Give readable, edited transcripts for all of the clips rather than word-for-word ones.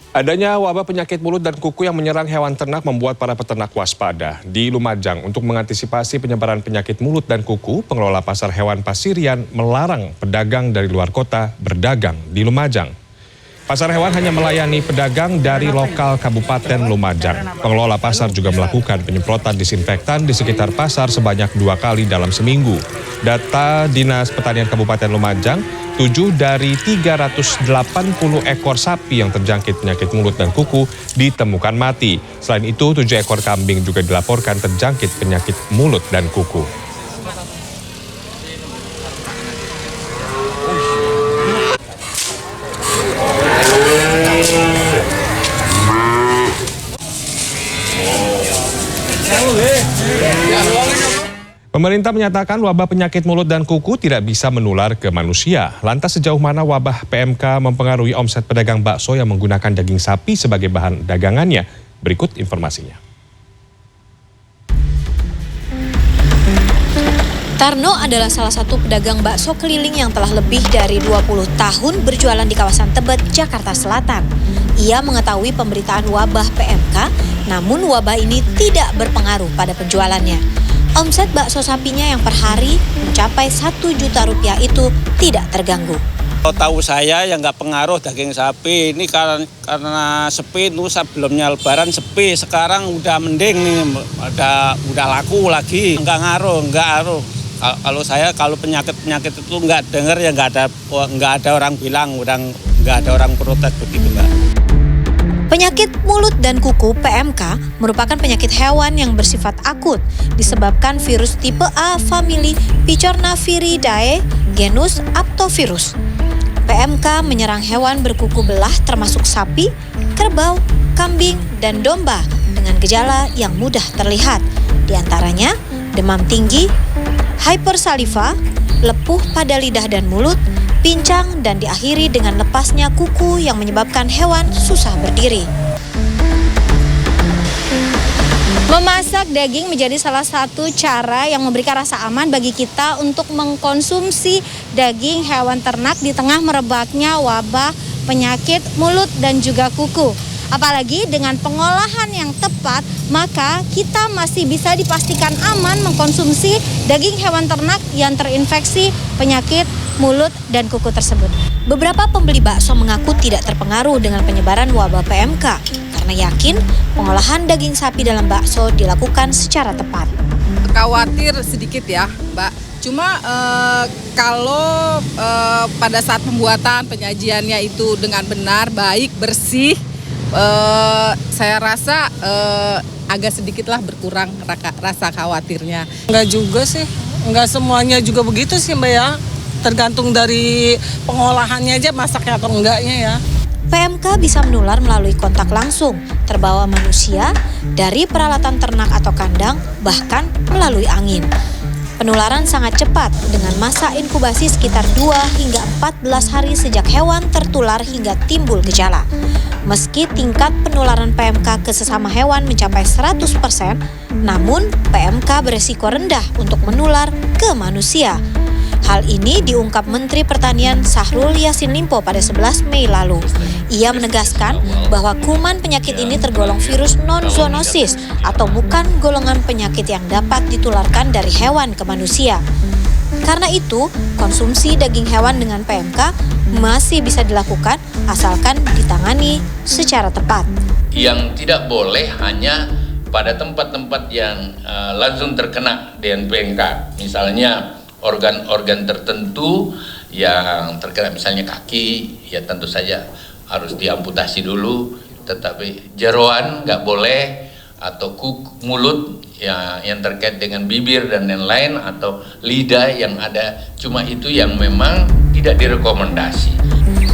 Adanya wabah penyakit mulut dan kuku yang menyerang hewan ternak membuat para peternak waspada. Di Lumajang, untuk mengantisipasi penyebaran penyakit mulut dan kuku, pengelola pasar hewan Pasirian melarang pedagang dari luar kota berdagang di Lumajang. Pasar hewan hanya melayani pedagang dari lokal Kabupaten Lumajang. Pengelola pasar juga melakukan penyemprotan disinfektan di sekitar pasar sebanyak 2 kali dalam seminggu. Data Dinas Pertanian Kabupaten Lumajang, 7 dari 380 ekor sapi yang terjangkit penyakit mulut dan kuku ditemukan mati. Selain itu, 7 ekor kambing juga dilaporkan terjangkit penyakit mulut dan kuku. Pemerintah menyatakan wabah penyakit mulut dan kuku tidak bisa menular ke manusia. Lantas sejauh mana wabah PMK mempengaruhi omset pedagang bakso yang menggunakan daging sapi sebagai bahan dagangannya? Berikut informasinya. Tarno adalah salah satu pedagang bakso keliling yang telah lebih dari 20 tahun berjualan di kawasan Tebet, Jakarta Selatan. Ia mengetahui pemberitaan wabah PMK, namun wabah ini tidak berpengaruh pada penjualannya. Omset bakso sapinya yang per hari mencapai 1 juta rupiah itu tidak terganggu. Kalau tahu saya yang nggak pengaruh daging sapi, ini karena sepi, sebelumnya lebaran sepi, sekarang udah mending nih, udah laku lagi, nggak ngaruh. Kalau penyakit itu nggak dengar ya nggak ada orang bilang, nggak ada orang protes begitu Mbak. Penyakit mulut dan kuku PMK merupakan penyakit hewan yang bersifat akut disebabkan virus tipe A famili Picornaviridae genus Aptovirus. PMK menyerang hewan berkuku belah termasuk sapi, kerbau, kambing, dan domba dengan gejala yang mudah terlihat. Di antaranya demam tinggi, hypersaliva, lepuh pada lidah dan mulut, pincang, dan diakhiri dengan lepasnya kuku yang menyebabkan hewan susah berdiri. Memasak daging menjadi salah satu cara yang memberikan rasa aman bagi kita untuk mengkonsumsi daging hewan ternak di tengah merebaknya wabah penyakit mulut dan juga kuku. Apalagi dengan pengolahan yang tepat, maka kita masih bisa dipastikan aman mengkonsumsi daging hewan ternak yang terinfeksi penyakit mulut dan kuku tersebut. Beberapa pembeli bakso mengaku tidak terpengaruh dengan penyebaran wabah PMK karena yakin pengolahan daging sapi dalam bakso dilakukan secara tepat. Khawatir sedikit ya, Mbak. Cuma kalau pada saat pembuatan penyajiannya itu dengan benar, baik, bersih, saya rasa agak sedikitlah berkurang rasa khawatirnya. Enggak juga sih, enggak semuanya juga begitu sih Mbak ya. Tergantung dari pengolahannya aja masaknya atau enggaknya ya. PMK bisa menular melalui kontak langsung, terbawa manusia, dari peralatan ternak atau kandang, bahkan melalui angin. Penularan sangat cepat dengan masa inkubasi sekitar 2 hingga 14 hari sejak hewan tertular hingga timbul gejala. Meski tingkat penularan PMK ke sesama hewan mencapai 100%, namun PMK beresiko rendah untuk menular ke manusia. Hal ini diungkap Menteri Pertanian Syahrul Yassin Limpo pada 11 Mei lalu. Ia menegaskan bahwa kuman penyakit ini tergolong virus non-zoonosis atau bukan golongan penyakit yang dapat ditularkan dari hewan ke manusia. Karena itu, konsumsi daging hewan dengan PMK masih bisa dilakukan asalkan ditangani secara tepat. Yang tidak boleh hanya pada tempat-tempat yang langsung terkena dengan PMK, misalnya organ-organ tertentu yang terkena, misalnya kaki, ya tentu saja harus diamputasi dulu, tetapi jeroan nggak boleh, atau mulut yang terkait dengan bibir dan lain-lain, atau lidah yang ada, cuma itu yang memang tidak direkomendasi.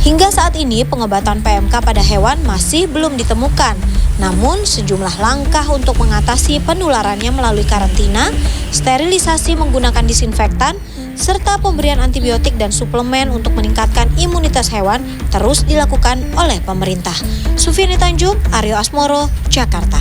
Hingga saat ini pengobatan PMK pada hewan masih belum ditemukan. Namun sejumlah langkah untuk mengatasi penularannya melalui karantina, sterilisasi menggunakan disinfektan, serta pemberian antibiotik dan suplemen untuk meningkatkan imunitas hewan terus dilakukan oleh pemerintah. Sufiani Tanjung, Aryo Asmoro, Jakarta.